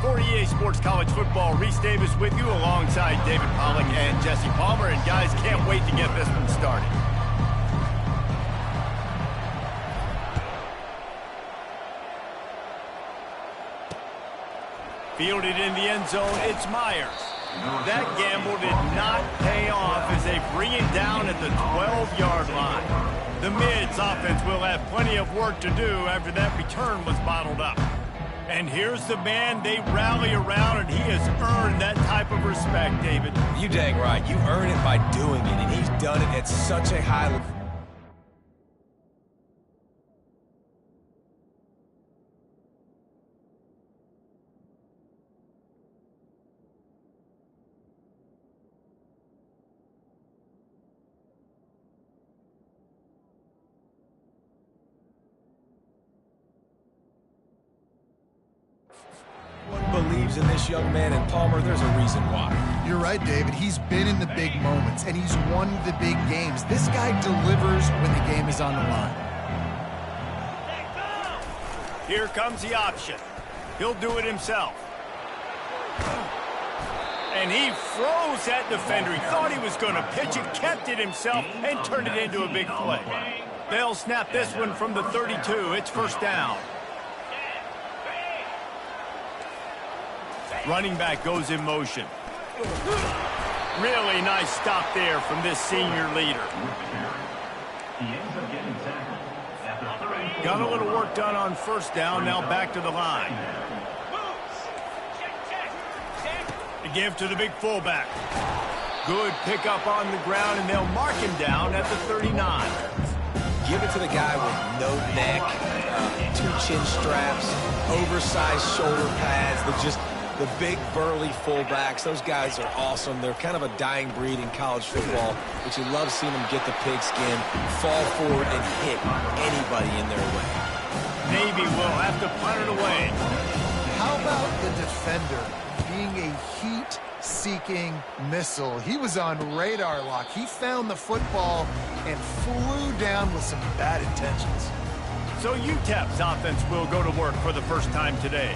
For EA Sports College Football, Reese Davis with you alongside David Pollack and Jesse Palmer. And guys, can't wait to get this one started. Fielded in the end zone, it's Myers. That gamble did not pay off as they bring him down at the 12-yard line. The Mids offense will have plenty of work to do after that return was bottled up. And here's the man they rally around, and he has earned that type of respect, David. You dang right. You earn it by doing it, and he's done it at such a high level. Believes in this young man, and Palmer, there's a reason why. You're right, David. He's been in the big moments, and he's won the big games. This guy delivers when the game is on the line. Here comes the option. He'll do it himself. And he froze that defender. He thought he was going to pitch it, kept it himself, and turned it into a big play. They'll snap this one from the 32. It's first down. Running back goes in motion. Really nice stop there from this senior leader. Got a little work done on first down, now back to the line. The give to the big fullback. Good pickup on the ground, and they'll mark him down at the 39. Give it to the guy with no neck, 2 chin straps, oversized shoulder pads, the big, burly fullbacks. Those guys are awesome. They're kind of a dying breed in college football, but you love seeing them get the pigskin, fall forward, and hit anybody in their way. Navy will have to punt it away. How about the defender being a heat-seeking missile? He was on radar lock. He found the football and flew down with some bad intentions. So UTEP's offense will go to work for the first time today.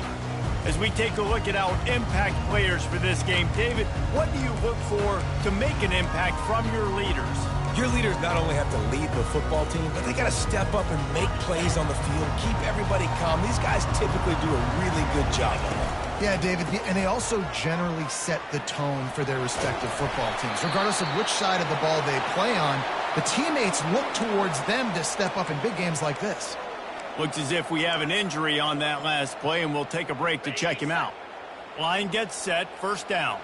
As we take a look at our impact players for this game, David, what do you look for to make an impact from your leaders? Your leaders not only have to lead the football team, but they got to step up and make plays on the field, keep everybody calm. These guys typically do a really good job of it. Yeah, David, and they also generally set the tone for their respective football teams. Regardless of which side of the ball they play on, the teammates look towards them to step up in big games like this. Looks as if we have an injury on that last play, and we'll take a break to check him out. Line gets set, first down.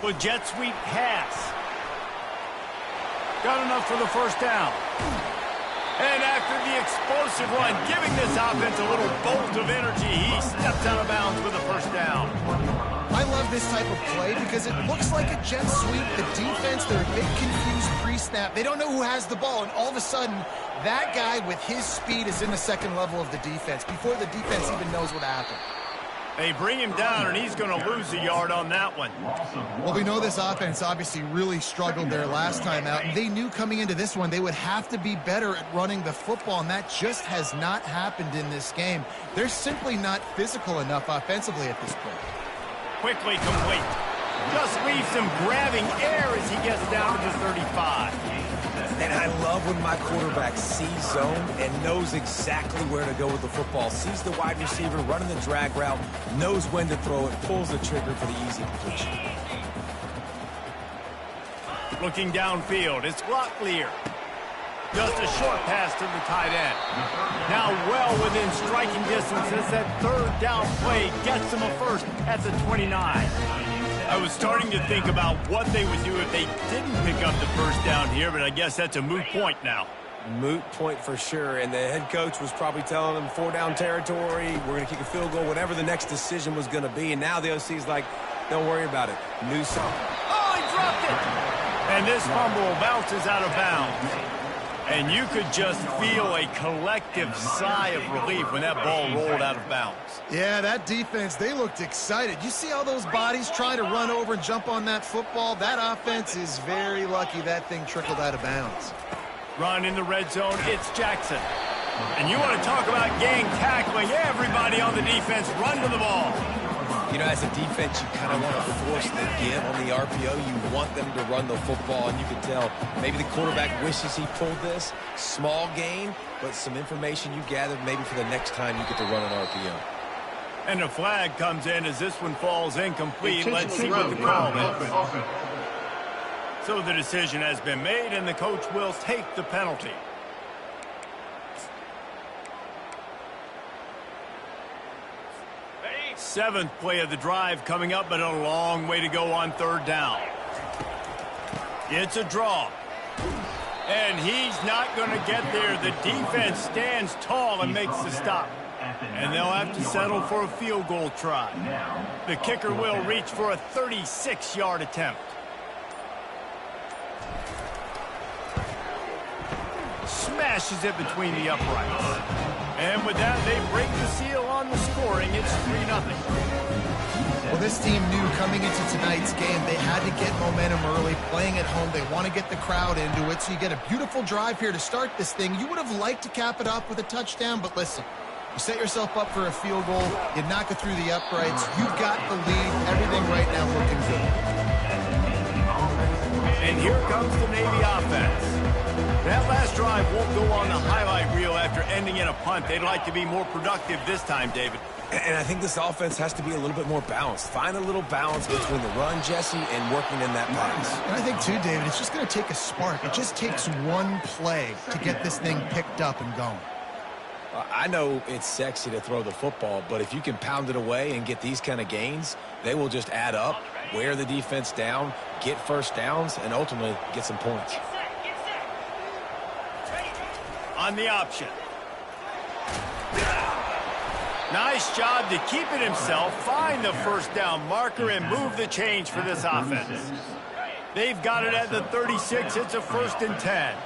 With jet sweep pass. Got enough for the first down. And after the explosive run, giving this offense a little bolt of energy, he steps out of bounds with a first down. I love this type of play because it looks like a jet sweep. The defense, they're a bit confused pre-snap. They don't know who has the ball, and all of a sudden, that guy with his speed is in the second level of the defense before the defense even knows what happened. They bring him down, and he's going to lose a yard on that one. Well, we know this offense obviously really struggled there last time out, and they knew coming into this one they would have to be better at running the football, and that just has not happened in this game. They're simply not physical enough offensively at this point. Quickly complete. Just leaves him grabbing air as he gets down to the 35. And I love when my quarterback sees zone and knows exactly where to go with the football. Sees the wide receiver running the drag route, knows when to throw it, pulls the trigger for the easy completion. Looking downfield, it's Locklear. Just a short pass to the tight end. Now well within striking distance as that third down play gets him a first at the 29. I was starting to think about what they would do if they didn't pick up the first down here, but I guess that's a moot point now. Moot point for sure, and the head coach was probably telling them 4-down territory, we're going to kick a field goal, whatever the next decision was going to be, and now the OC's like, don't worry about it. New song. Oh, he dropped it! And this fumble bounces out of bounds. And you could just feel a collective sigh of relief when that ball rolled out of bounds. Yeah, that defense, they looked excited. You see all those bodies trying to run over and jump on that football? That offense is very lucky that thing trickled out of bounds. Run in the red zone, it's Jackson. And you want to talk about gang tackling. Everybody on the defense run to the ball. You know, as a defense, you kind of want to force the give on the RPO. You want them to run the football, and you can tell maybe the quarterback wishes he pulled this. Small gain, but some information you gathered maybe for the next time you get to run an RPO. And the flag comes in as this one falls incomplete. Let's see what the call is. So the decision has been made, and the coach will take the penalty. Seventh play of the drive coming up, but a long way to go on third down. It's a draw. And he's not going to get there. The defense stands tall and makes the stop. And they'll have to settle for a field goal try. The kicker will reach for a 36-yard attempt. Smashes it between the uprights. And with that, they break the seal on the scoring. It's 3-0. Well, this team knew coming into tonight's game they had to get momentum early. Playing at home, they want to get the crowd into it. So you get a beautiful drive here to start this thing. You would have liked to cap it off with a touchdown, but listen, you set yourself up for a field goal. You knock it through the uprights. You've got the lead. Everything right now looking good. And here comes the Navy offense. That last drive won't go on the highlight reel after ending in a punt. They'd like to be more productive this time, David. And I think this offense has to be a little bit more balanced. Find a little balance between the run, Jesse, and working in that pass. And I think, too, David, it's just going to take a spark. It just takes one play to get this thing picked up and going. I know it's sexy to throw the football, but if you can pound it away and get these kind of gains, they will just add up, wear the defense down, get first downs, and ultimately get some points. On the option. Nice job to keep it himself, find the first down marker, and move the change for this offense. They've got it at the 36. It's a 1st and 10.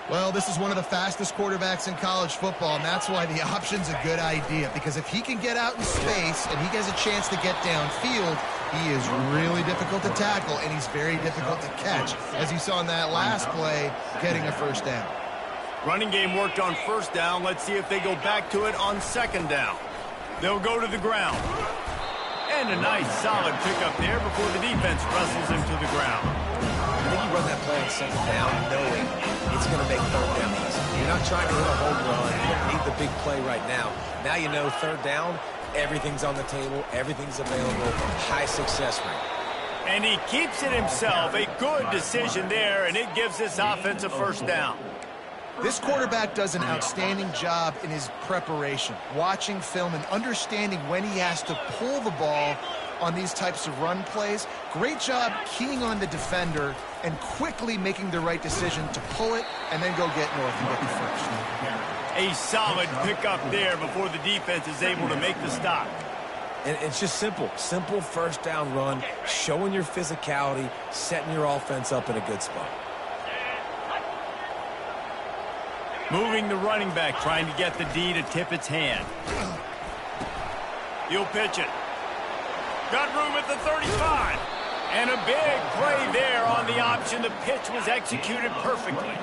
Well, this is one of the fastest quarterbacks in college football, and that's why the option's a good idea. Because if he can get out in space and he has a chance to get downfield, he is really difficult to tackle, and he's very difficult to catch. As you saw in that last play, getting a first down. Running game worked on first down. Let's see if they go back to it on second down. They'll go to the ground. And a nice solid pickup there before the defense wrestles him to the ground. I think you run that play on second down knowing it's going to make third down easy. You're not trying to hit a home run. You don't need the big play right now. Now you know third down, everything's on the table, everything's available, high success rate. And he keeps it himself. A good decision there, and it gives this offense a first down. This quarterback does an outstanding job in his preparation, watching film and understanding when he has to pull the ball on these types of run plays. Great job keying on the defender and quickly making the right decision to pull it and then go get north and get the first. A solid pickup there before the defense is able to make the stop. And it's just simple first down run, showing your physicality, setting your offense up in a good spot. Moving the running back, trying to get the D to tip its hand. He'll pitch it. Got room at the 35. And a big play there on the option. The pitch was executed perfectly.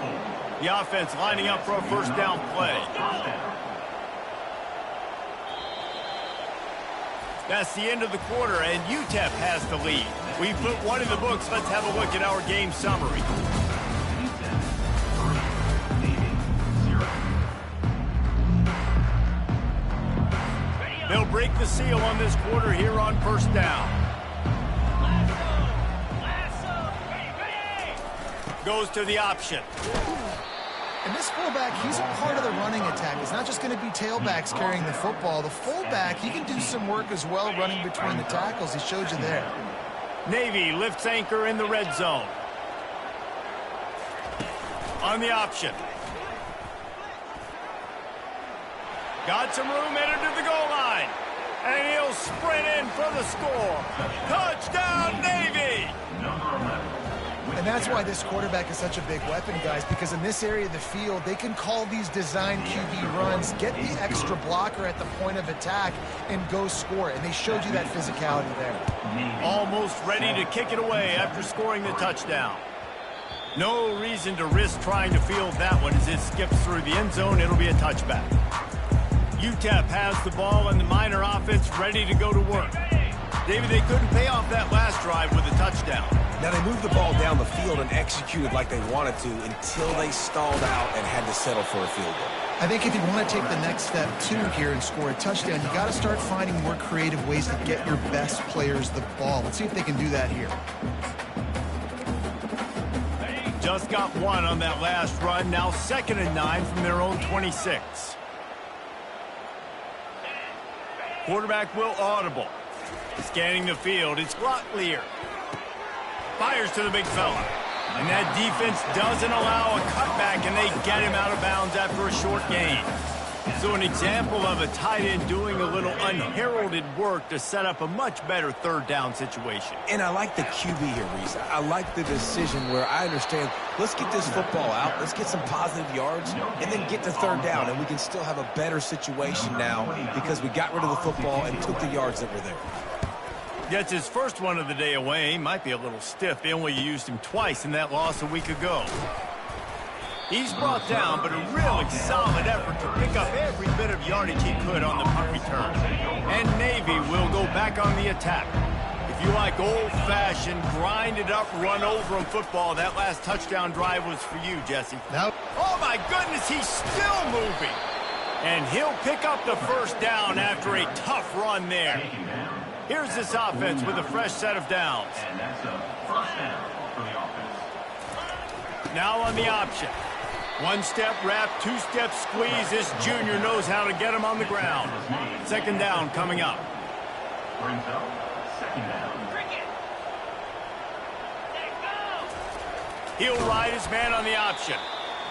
The offense lining up for a first down play. That's the end of the quarter, and UTEP has the lead. We put one in the books. Let's have a look at our game summary. They'll break the seal on this quarter here on first down. Goes to the option. And this fullback, he's a part of the running attack. It's not just going to be tailbacks carrying the football. The fullback, he can do some work as well running between the tackles. He showed you there. Navy lifts anchor in the red zone. On the option. Got some room, headed to the goal line. And he'll sprint in for the score. Touchdown, Navy! And that's why this quarterback is such a big weapon, guys, because in this area of the field, they can call these design QB runs, get the extra blocker at the point of attack, and go score. And they showed you that physicality there. Almost ready to kick it away after scoring the touchdown. No reason to risk trying to field that one as it skips through the end zone. It'll be a touchback. UTEP has the ball and the Miner offense ready to go to work. David, they couldn't pay off that last drive with a touchdown. Now, they moved the ball down the field and executed like they wanted to until they stalled out and had to settle for a field goal. I think if you want to take the next step, too, here and score a touchdown, you got to start finding more creative ways to get your best players the ball. Let's see if they can do that here. Just got one on that last run. Now 2nd and 9 from their own 26. Quarterback will audible. Scanning the field, it's Locklear. Fires to the big fella. And that defense doesn't allow a cutback, and they get him out of bounds after a short gain. So an example of a tight end doing a little unheralded work to set up a much better 3rd down situation. And I like the QB here, Reese. I like the decision where I understand, let's get this football out, let's get some positive yards, and then get to 3rd down, and we can still have a better situation now because we got rid of the football and took the yards that were there. Gets his first one of the day away. Might be a little stiff. They only used him twice in that loss a week ago. He's brought down, but a really solid effort to pick up every bit of yardage he could on the punt return. And Navy will go back on the attack. If you like old-fashioned, grind-it-up, run-over-'em football, that last touchdown drive was for you, Jesse. Nope. Oh, my goodness, he's still moving. And he'll pick up the 1st down after a tough run there. Here's this offense with a fresh set of downs. And that's a 1st down for the offense. Now on the option. 1-step wrap, 2-step squeeze. This junior knows how to get him on the ground. 2nd down coming up. Brings up 2nd down. He'll ride his man on the option.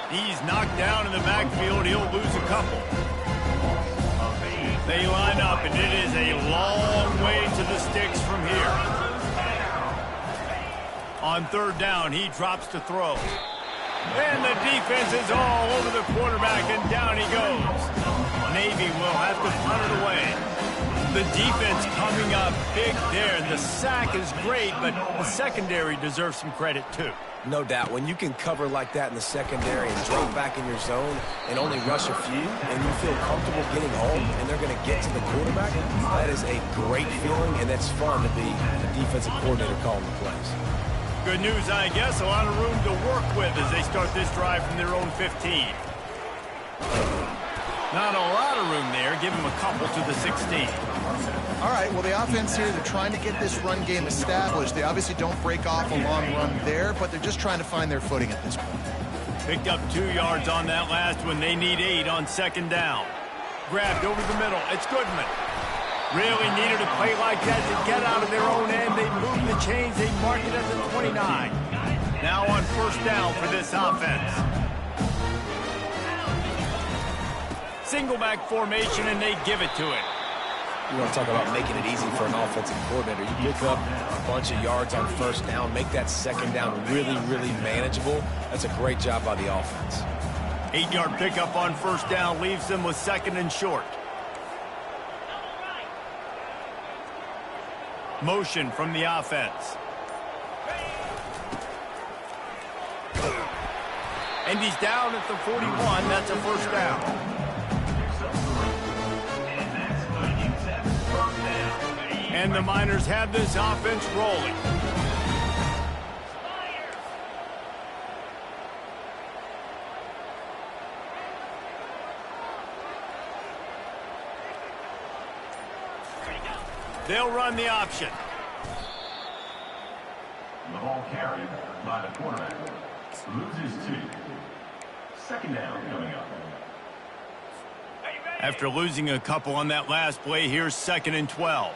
He's knocked down in the backfield. He'll lose a couple. They line up, and it is a long way to the sticks from here. On 3rd down, he drops to throw. And the defense is all over the quarterback, and down he goes. Navy will have to punt it away. The defense coming up big there. The sack is great, but the secondary deserves some credit, too. No doubt. When you can cover like that in the secondary and drop back in your zone and only rush a few, and you feel comfortable getting home and they're going to get to the quarterback, that is a great feeling, and that's fun to be a defensive coordinator calling the plays. Good news, I guess. A lot of room to work with as they start this drive from their own 15. Not a lot of room there. Give them a couple to the 16. All right, well, the offense here, they're trying to get this run game established. They obviously don't break off a long run there, but they're just trying to find their footing at this point. Picked up 2 yards on that last one. They need 8 on 2nd down. Grabbed over the middle. It's Goodman. Really needed a play like that to get out of their own end. They moved the chains. They marked it at the 29. Now on 1st down for this offense. Single back formation, and they give it to it. You want to talk about making it easy for an offensive coordinator. You pick up a bunch of yards on 1st down, make that 2nd down really, really manageable. That's a great job by the offense. 8-yard pickup on 1st down leaves them with 2nd and short. Motion from the offense. And he's down at the 41. That's a 1st down. And the Miners have this offense rolling. They'll run the option. The ball carried by the quarterback. Loses 2. 2nd down coming up. After losing a couple on that last play, here's 2nd and 12.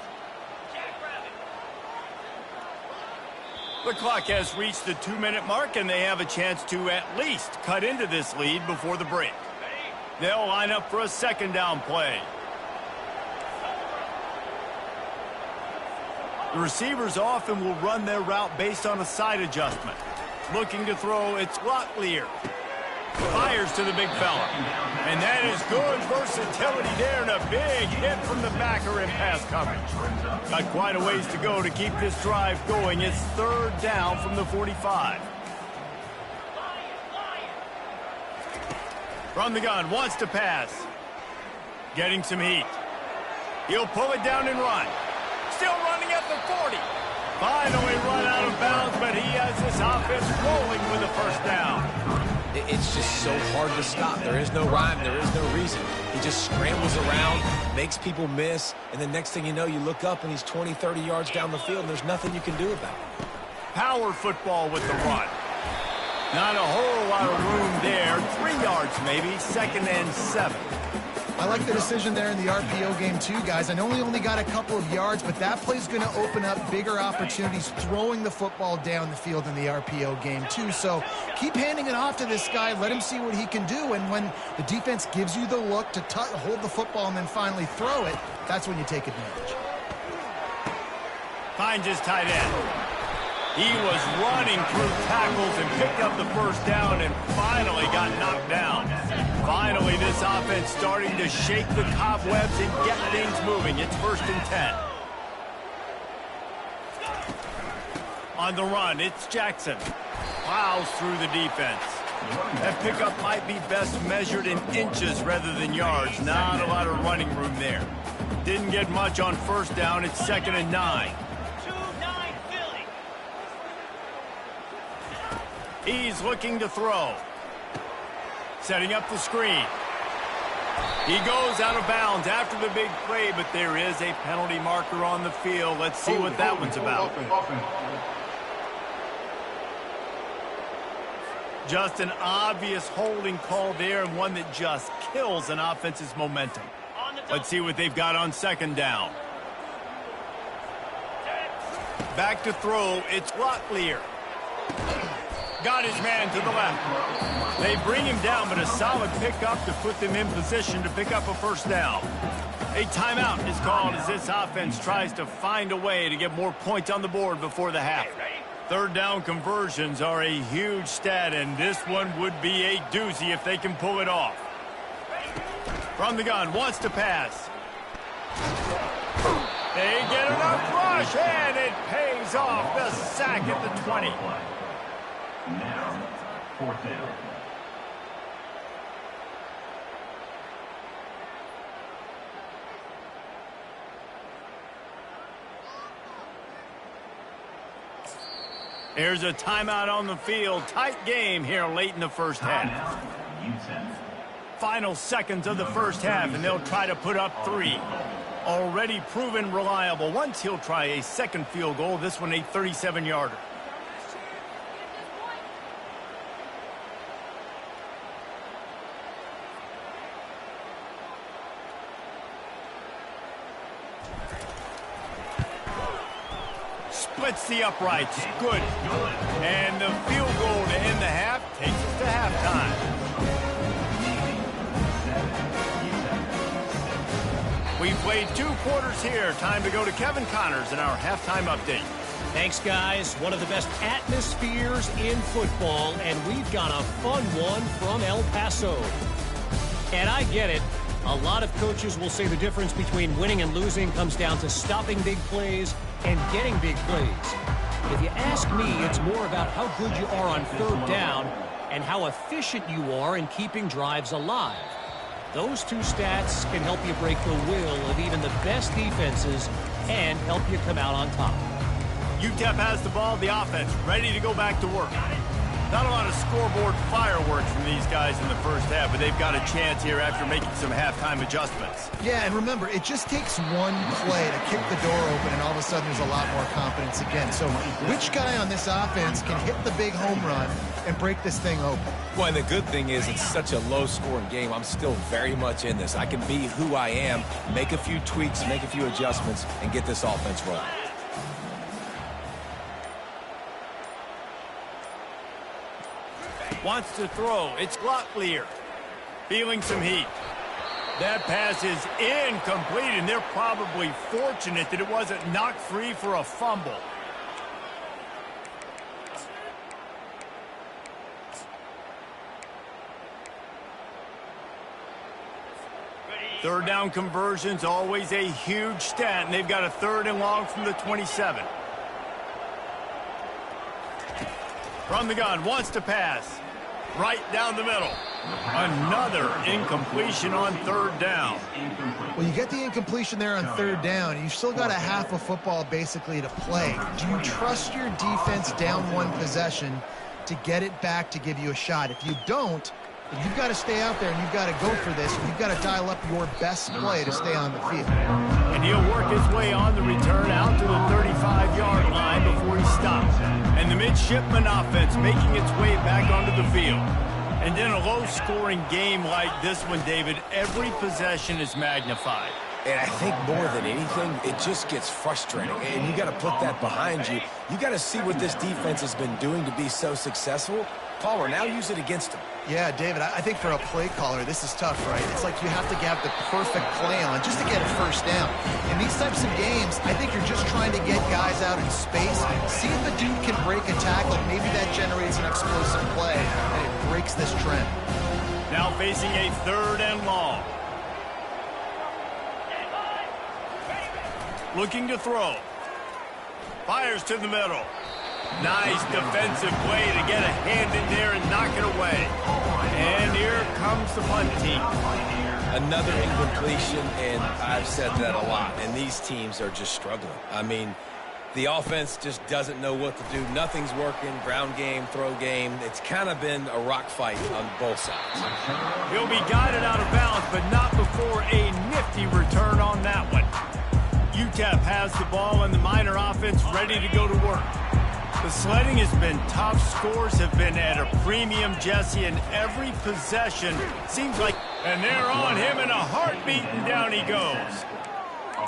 The clock has reached the 2-minute mark, and they have a chance to at least cut into this lead before the break. They'll line up for a 2nd down play. The receivers often will run their route based on a side adjustment. Looking to throw, it's Locklear. Fires to the big fella. And that is good versatility there, and a big hit from the backer in pass coverage. Got quite a ways to go to keep this drive going. It's 3rd down from the 45. From the gun, wants to pass. Getting some heat. He'll pull it down and run. Still running at the 40. Finally run out of bounds, but he has this offense rolling with a first down. It's just so hard to stop. There is no rhyme. There is no reason. He just scrambles around, makes people miss, and the next thing you know, you look up and he's 20, 30 yards down the field, and there's nothing you can do about it. Power football with the run. Not a whole lot of room there. 3 yards maybe, 2nd and 7. I like the decision there in the RPO game too, guys. I know he only got a couple of yards, but that play's going to open up bigger opportunities throwing the football down the field in the RPO game too. So keep handing it off to this guy. Let him see what he can do. And when the defense gives you the look to hold the football and then finally throw it, that's when you take advantage. Finds his tight end. He was running through tackles and picked up the first down and finally got knocked down. Finally, this offense starting to shake the cobwebs and get things moving. It's 1st and 10. On the run, it's Jackson. Plows through the defense. That pickup might be best measured in inches rather than yards. Not a lot of running room there. Didn't get much on first down. It's 2nd and 9. He's looking to throw. Setting up the screen. He goes out of bounds after the big play, but there is a penalty marker on the field. Let's see what that one's about. Just an obvious holding call there, and one that just kills an offense's momentum. Let's see what they've got on 2nd down. Back to throw. It's Locklear. Got his man to the left. They bring him down, but a solid pickup to put them in position to pick up a first down. A timeout is called as this offense tries to find a way to get more points on the board before the half. 3rd down conversions are a huge stat, and this one would be a doozy if they can pull it off. From the gun, wants to pass. They get enough rush, and it pays off. The sack at the 20. Now, 4th down. There's a timeout on the field. Tight game here late in the first half. Final seconds of the first half, and they'll try to put up 3. Already proven reliable. Once he'll try a second field goal, this one a 37-yarder. Splits the uprights. Good. And the field goal to end the half takes us to halftime. We've played 2 quarters here. Time to go to Kevin Connors in our halftime update. Thanks, guys. One of the best atmospheres in football, and we've got a fun one from El Paso. And I get it. A lot of coaches will say the difference between winning and losing comes down to stopping big plays and getting big plays. If you ask me, it's more about how good you are on 3rd down and how efficient you are in keeping drives alive. Those 2 stats can help you break the will of even the best defenses and help you come out on top. UTEP has the ball, the offense ready to go back to work. Not a lot of scoreboard fireworks from these guys in the first half, but they've got a chance here after making some halftime adjustments. Yeah, and remember, it just takes one play to kick the door open, and all of a sudden there's a lot more confidence again. So which guy on this offense can hit the big home run and break this thing open? Well, and the good thing is it's such a low-scoring game. I'm still very much in this. I can be who I am, make a few tweaks, make a few adjustments, and get this offense rolling. Wants to throw. It's Locklear. Feeling some heat. That pass is incomplete, and they're probably fortunate that it wasn't knocked free for a fumble. Third down conversions, always a huge stat, and they've got a 3rd and long from the 27. From the gun, wants to pass. Right down the middle. Another incompletion on third down. Well, you get the incompletion there on third down. You've still got a half of football basically to play. Do you trust your defense down one possession to get it back to give you a shot? If you don't, then you've got to stay out there and you've got to go for this. You've got to dial up your best play to stay on the field. And he'll work his way on the return out to the 35-yard line before he stops. And the midshipman offense making its way back onto the field. And in a low-scoring game like this one, David, every possession is magnified. And I think more than anything, it just gets frustrating. And you got to put that behind you. You got to see what this defense has been doing to be so successful. Palmer, now use it against them. Yeah, David, I think for a play caller, this is tough, right? It's like you have to have the perfect play on just to get a first down. In these types of games, I think you're just trying to get guys out in space, see if the dude can break a tackle. Maybe that generates an explosive play, and it breaks this trend. Now facing a third and long. Looking to throw. Fires to the middle. Nice defensive play to get a hand in there and knock it away. And here comes the punt team. Another incompletion, and I've said that a lot. And these teams are just struggling. I mean, the offense just doesn't know what to do. Nothing's working. Ground game, throw game. It's kind of been a rock fight on both sides. He'll be guided out of bounds, but not before a nifty return on that one. UTEP has the ball and the Miner offense ready to go to work. The sledding has been tough. Scores have been at a premium, Jesse, and every possession seems like... And they're on him in a heartbeat, and down he goes.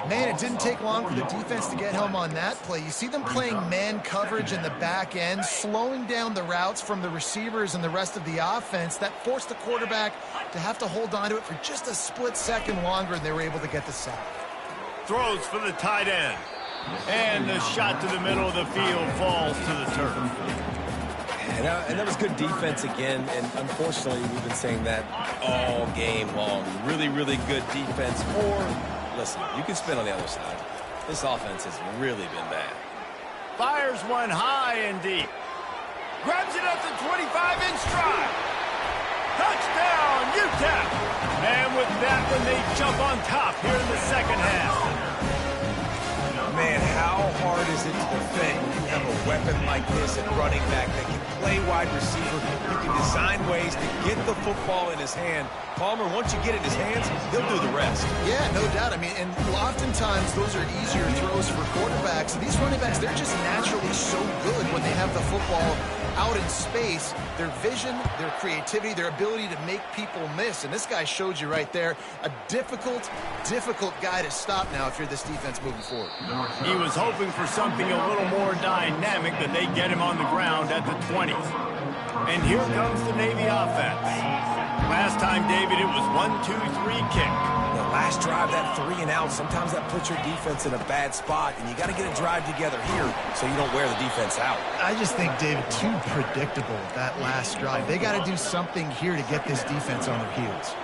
Man, it didn't take long for the defense to get home on that play. You see them playing man coverage in the back end, slowing down the routes from the receivers and the rest of the offense. That forced the quarterback to have to hold on to it for just a split second longer, and they were able to get the sack. Throws for the tight end. And the shot to the middle of the field falls to the turf. And that was good defense again, and unfortunately, we've been saying that all game long. Really, really good defense. Or, listen, you can spin on the other side. This offense has really been bad. Fires one high and deep. Grabs it up to 25 in stride. Touchdown, UTEP! And with that one, they jump on top here in the second half. Man, how hard is it to defend when you have a weapon like this at running back that can play wide receiver? You can design ways to get the football in his hand. Palmer, once you get it in his hands, he'll do the rest. Yeah, no doubt. I mean, and oftentimes those are easier throws for quarterbacks. These running backs, they're just naturally so good when they have the football out in space. Their vision, their creativity, their ability to make people miss. And this guy showed you right there, a difficult guy to stop now if you're this defense moving forward. He was hoping for something a little more dynamic, but they get him on the ground at the 20. And here comes the Navy offense. Last time, David, it was 1-2-3 kick. The last drive, that 3 and out, sometimes that puts your defense in a bad spot, and you got to get a drive together here so you don't wear the defense out. I just think, David, too predictable, that last drive. They got to do something here to get this defense on their heels.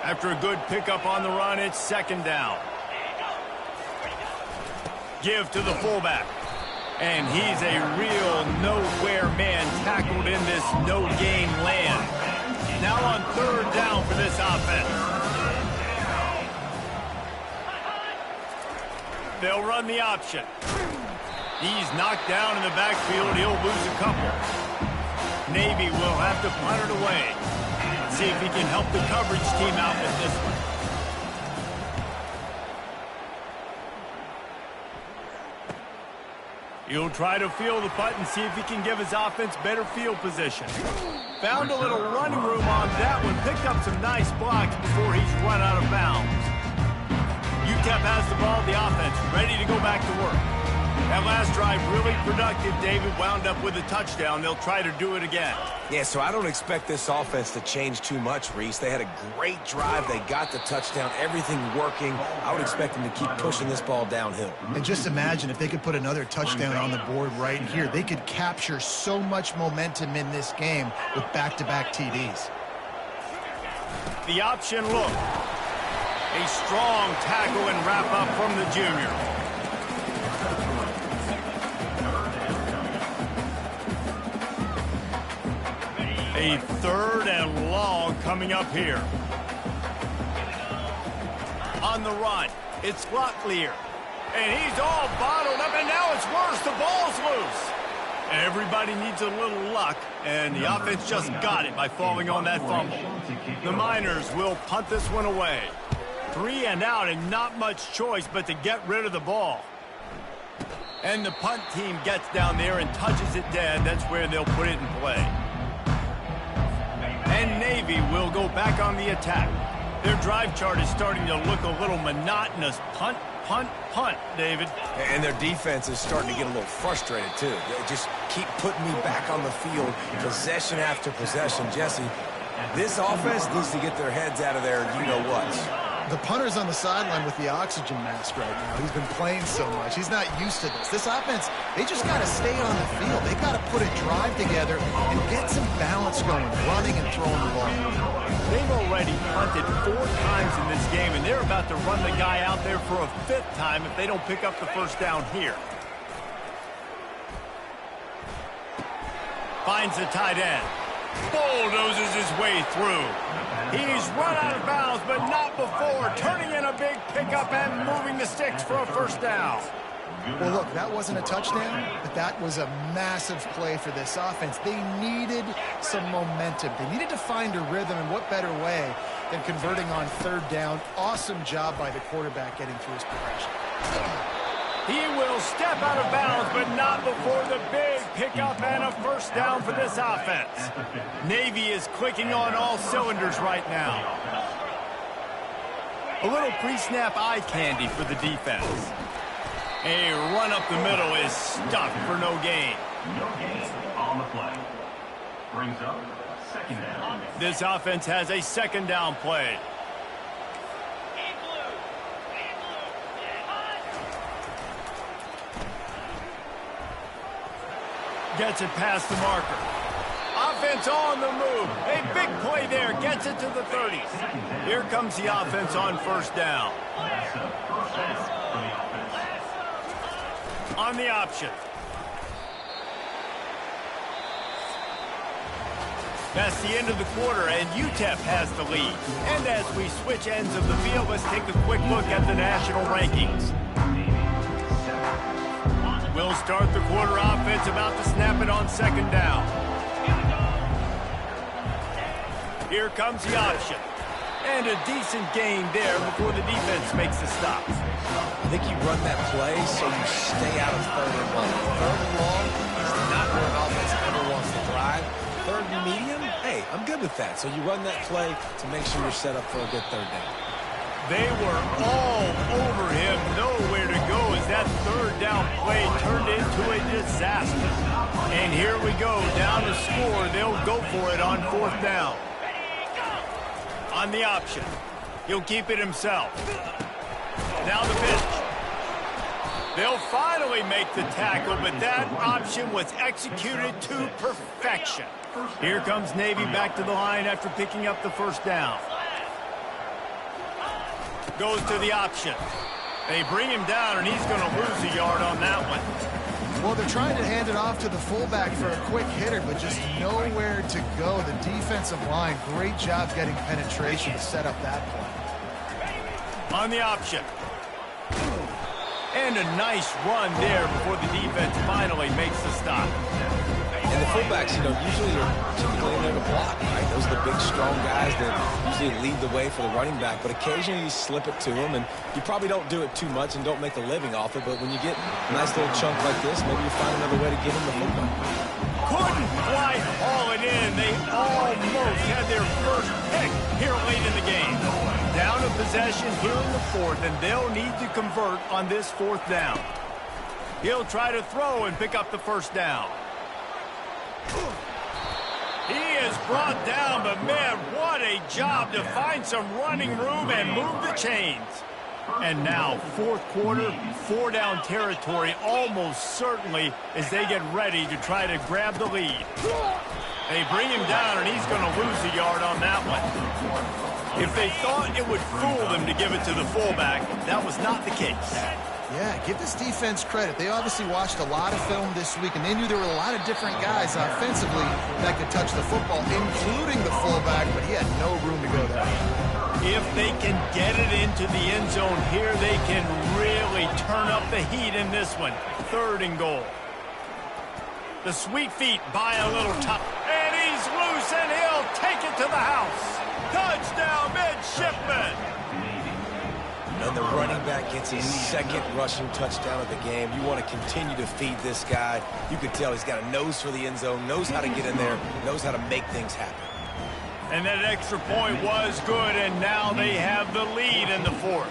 After a good pickup on the run, it's second down. Give to the fullback. And he's a real nowhere man tackled in this no-gain land. Now on third down for this offense. They'll run the option. He's knocked down in the backfield. He'll lose a couple. Navy will have to punt it away. Let's see if he can help the coverage team out with this one. He'll try to field the punt and see if he can give his offense better field position. Found a little running room on that one. Picked up some nice blocks before he's run out of bounds. UTEP has the ball, the offense ready to go back to work. That last drive really productive. David wound up with a touchdown. They'll try to do it again. Yeah, so I don't expect this offense to change too much, Reese. They had a great drive. They got the touchdown. Everything working. I would expect them to keep pushing this ball downhill. And just imagine if they could put another touchdown on the board right here. They could capture so much momentum in this game with back-to-back TDs. The option look. A strong tackle and wrap up from the junior. A 3rd and long coming up here. On the run, it's Locklear. And he's all bottled up, and now it's worse. The ball's loose. Everybody needs a little luck, and the offense just got it by falling on that fumble. The Miners will punt this one away. 3 and out, and not much choice but to get rid of the ball. And the punt team gets down there and touches it dead. That's where they'll put it in play. And Navy will go back on the attack. Their drive chart is starting to look a little monotonous. Punt, punt, punt, David. And their defense is starting to get a little frustrated, too. They just keep putting me back on the field, possession after possession. Jesse, this offense needs to get their heads out of there, you-know-whats. The punter's on the sideline with the oxygen mask right now. He's been playing so much. He's not used to this. This offense, they just got to stay on the field. They got to put a drive together and get some balance going, running and throwing the ball. They've already punted 4 times in this game, and they're about to run the guy out there for a 5th time if they don't pick up the first down here. Finds the tight end. Bulldozes his way through. He's run out of bounds, but not before. Turning in a big pickup and moving the sticks for a first down. Well, look, that wasn't a touchdown, but that was a massive play for this offense. They needed some momentum. They needed to find a rhythm, and what better way than converting on 3rd down. Awesome job by the quarterback getting through his progression. He will step out of bounds, but not before the big pickup and a first down for this offense. Navy is clicking on all cylinders right now. A little pre-snap eye candy for the defense. A run up the middle is stuck for no gain. No gain on the play. Brings up 2nd down. This offense has a 2nd down play. Gets it past the marker. Offense on the move. A big play there. Gets it to the 30s. Here comes the offense on 1st down. On the option. That's the end of the quarter, and UTEP has the lead. And as we switch ends of the field, let's take a quick look at the national rankings. We'll start the quarter offense, about to snap it on 2nd down. Here comes the option. And a decent gain there before the defense makes the stop. I think you run that play so you stay out of 3rd and long. 3rd and long is not where an offense ever wants to drive. 3rd and medium, hey, I'm good with that. So you run that play to make sure you're set up for a good 3rd down. They were all over him, nowhere to go as that 3rd down play turned into a disaster. And here we go, down to score. They'll go for it on 4th down. On the option. He'll keep it himself. Now the pitch. They'll finally make the tackle, but that option was executed to perfection. Here comes Navy back to the line after picking up the 1st down. Goes to the option. They bring him down, and he's going to lose a yard on that one. Well, they're trying to hand it off to the fullback for a quick hitter, but just nowhere to go. The defensive line, great job getting penetration to set up that play. On the option. And a nice run there before the defense finally makes the stop. And the fullbacks, usually are typically in there to block, right? Those are the big, strong guys that usually lead the way for the running back. But occasionally you slip it to them, and you probably don't do it too much and don't make a living off it. But when you get a nice little chunk like this, maybe you find another way to get him the football. Couldn't quite haul it in. They almost had their first pick here late in the game. Down a possession here in the 4th, and they'll need to convert on this 4th down. He'll try to throw and pick up the 1st down. He is brought down, but man, what a job to find some running room and move the chains. And now, 4th quarter, 4-down territory almost certainly as they get ready to try to grab the lead. They bring him down, and he's going to lose a yard on that one. If they thought it would fool them to give it to the fullback, that was not the case. Yeah, give this defense credit. They obviously watched a lot of film this week, and they knew there were a lot of different guys offensively that could touch the football, including the fullback, but he had no room to go there. If they can get it into the end zone here, they can really turn up the heat in this one. 3rd and goal. The sweet feet buy a little top. And he's loose, and he'll take it to the house. Touchdown, midshipman. And the running back gets his 2nd rushing touchdown of the game. You want to continue to feed this guy. You can tell he's got a nose for the end zone, knows how to get in there, knows how to make things happen. And that extra point was good, and now they have the lead in the 4th.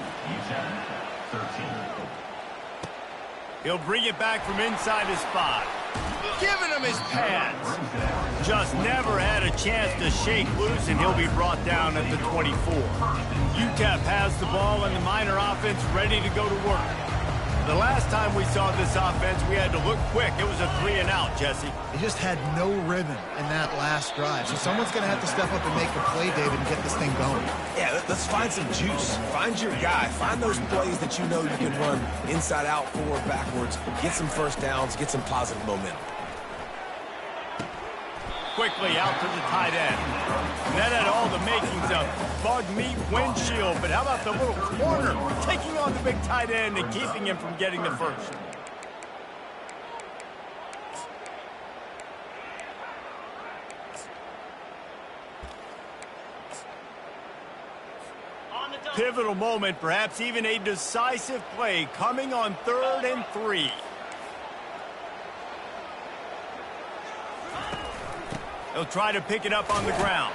He'll bring it back from inside his spot. Giving him his pads. Just never had a chance to shake loose, and he'll be brought down at the 24. UTEP has the ball, and the Miner offense ready to go to work. The last time we saw this offense, we had to look quick. It was a 3-and-out, Jesse. They just had no rhythm in that last drive. So someone's going to have to step up and make a play, David, and get this thing going. Yeah, let's find some juice. Find your guy. Find those plays that you know you can run inside out, forward, backwards. Get some first downs. Get some positive momentum. Quickly out to the tight end. And that had all the makings of bug meat windshield, but how about the little corner taking on the big tight end and keeping him from getting the first? Pivotal moment, perhaps even a decisive play coming on 3rd and 3. They'll try to pick it up on the ground.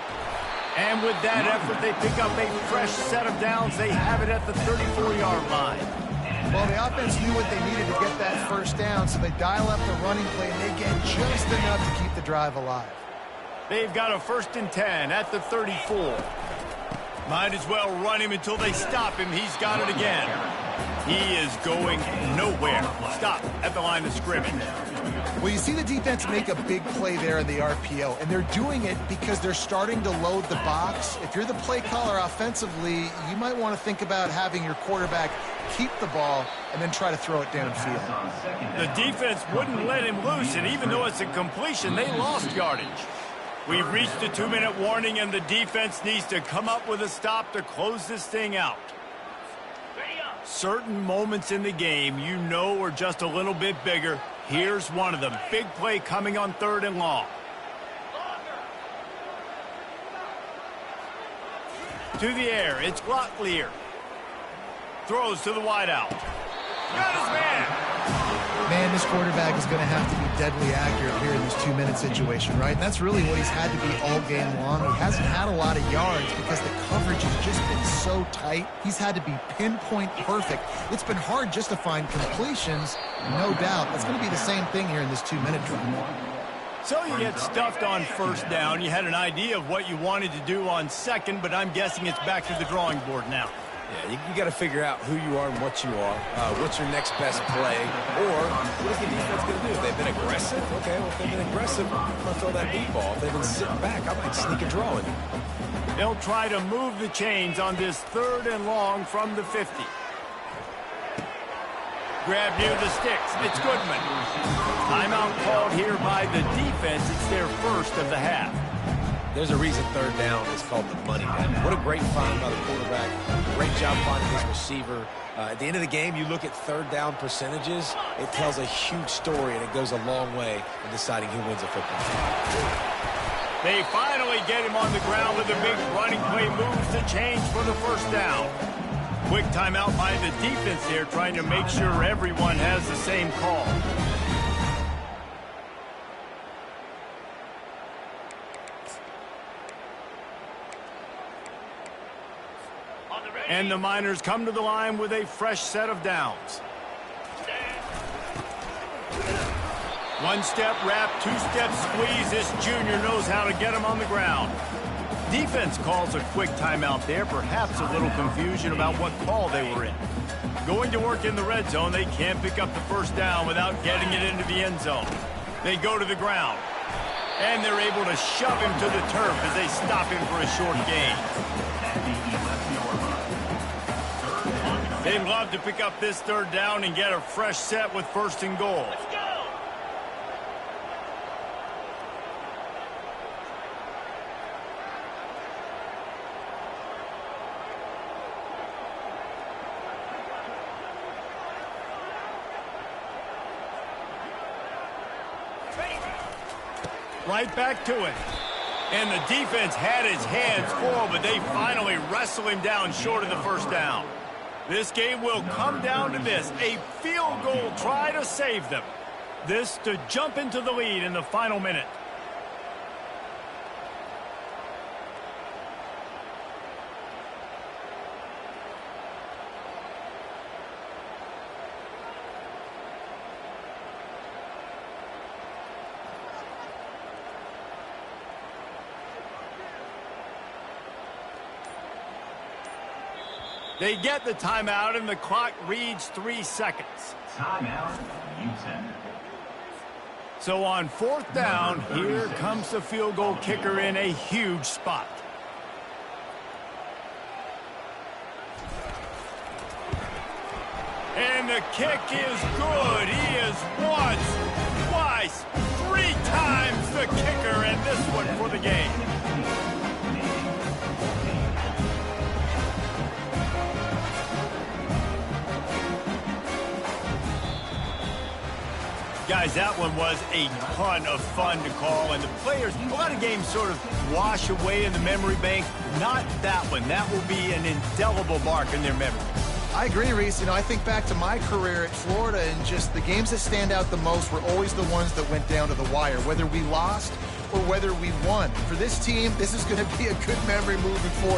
And with that effort, they pick up a fresh set of downs. They have it at the 34-yard line. Well, the offense knew what they needed to get that first down, so they dial up the running play, and they get just enough to keep the drive alive. They've got a 1st and 10 at the 34. Might as well run him until they stop him. He's got it again. He is going nowhere. Stop at the line of scrimmage. Well, you see the defense make a big play there in the RPO, and they're doing it because they're starting to load the box. If you're the play caller offensively, you might want to think about having your quarterback keep the ball and then try to throw it downfield. The defense wouldn't let him loose, and even though it's a completion, they lost yardage. We've reached a 2-minute warning, and the defense needs to come up with a stop to close this thing out. Certain moments in the game you know are just a little bit bigger. Here's one of them. Big play coming on 3rd and long. To the air. It's Glocklear. Throws to the wideout. Got his man. Man, this quarterback is going to have to be deadly accurate here in this 2-minute situation, right? And that's really what he's had to be all game long. He hasn't had a lot of yards because the coverage has just been so tight. He's had to be pinpoint perfect. It's been hard just to find completions, no doubt. That's going to be the same thing here in this 2-minute drive. So you get stuffed on 1st down. You had an idea of what you wanted to do on 2nd, but I'm guessing it's back to the drawing board now. Yeah, you got to figure out who you are and what you are. What's your next best play? Or what is the defense going to do? If they've been aggressive, okay, well, if they've been aggressive, I'm going to throw that deep ball. If they've been sitting back, I might sneak a draw in. They'll try to move the chains on this 3rd and long from the 50. Grab near the sticks. It's Goodman. Timeout called here by the defense. It's their 1st of the half. There's a reason 3rd down is called the money down. What a great find by the quarterback. Great job finding his receiver. At the end of the game, you look at 3rd down percentages. It tells a huge story, and it goes a long way in deciding who wins a football game. They finally get him on the ground with a big running play, moves the chains for the 1st down. Quick timeout by the defense here, trying to make sure everyone has the same call. And the Miners come to the line with a fresh set of downs. 1-step wrap, 2-step squeeze. This junior knows how to get him on the ground. Defense calls a quick timeout there, perhaps a little confusion about what call they were in. Going to work in the red zone, they can't pick up the 1st down without getting it into the end zone. They go to the ground, and they're able to shove him to the turf as they stop him for a short gain. They'd love to pick up this third down and get a fresh set with 1st and goal. Let's go. Right back to it. And the defense had his hands full, but they finally wrestle him down short of the 1st down. This game will come down to this, a field goal try to save them. This to jump into the lead in the final minute. They get the timeout, and the clock reads 3 seconds. Timeout, UTEP. So on 4th down, here comes the field goal kicker in a huge spot. And the kick is good. He is once, twice, 3 times the kicker, and this one for the game. Guys, that one was a ton of fun to call, and the players, a lot of games sort of wash away in the memory bank. Not that one. That will be an indelible mark in their memory. I agree, Reese. I think back to my career at Florida, and just the games that stand out the most were always the ones that went down to the wire, whether we lost or whether we won. For this team, this is going to be a good memory moving forward.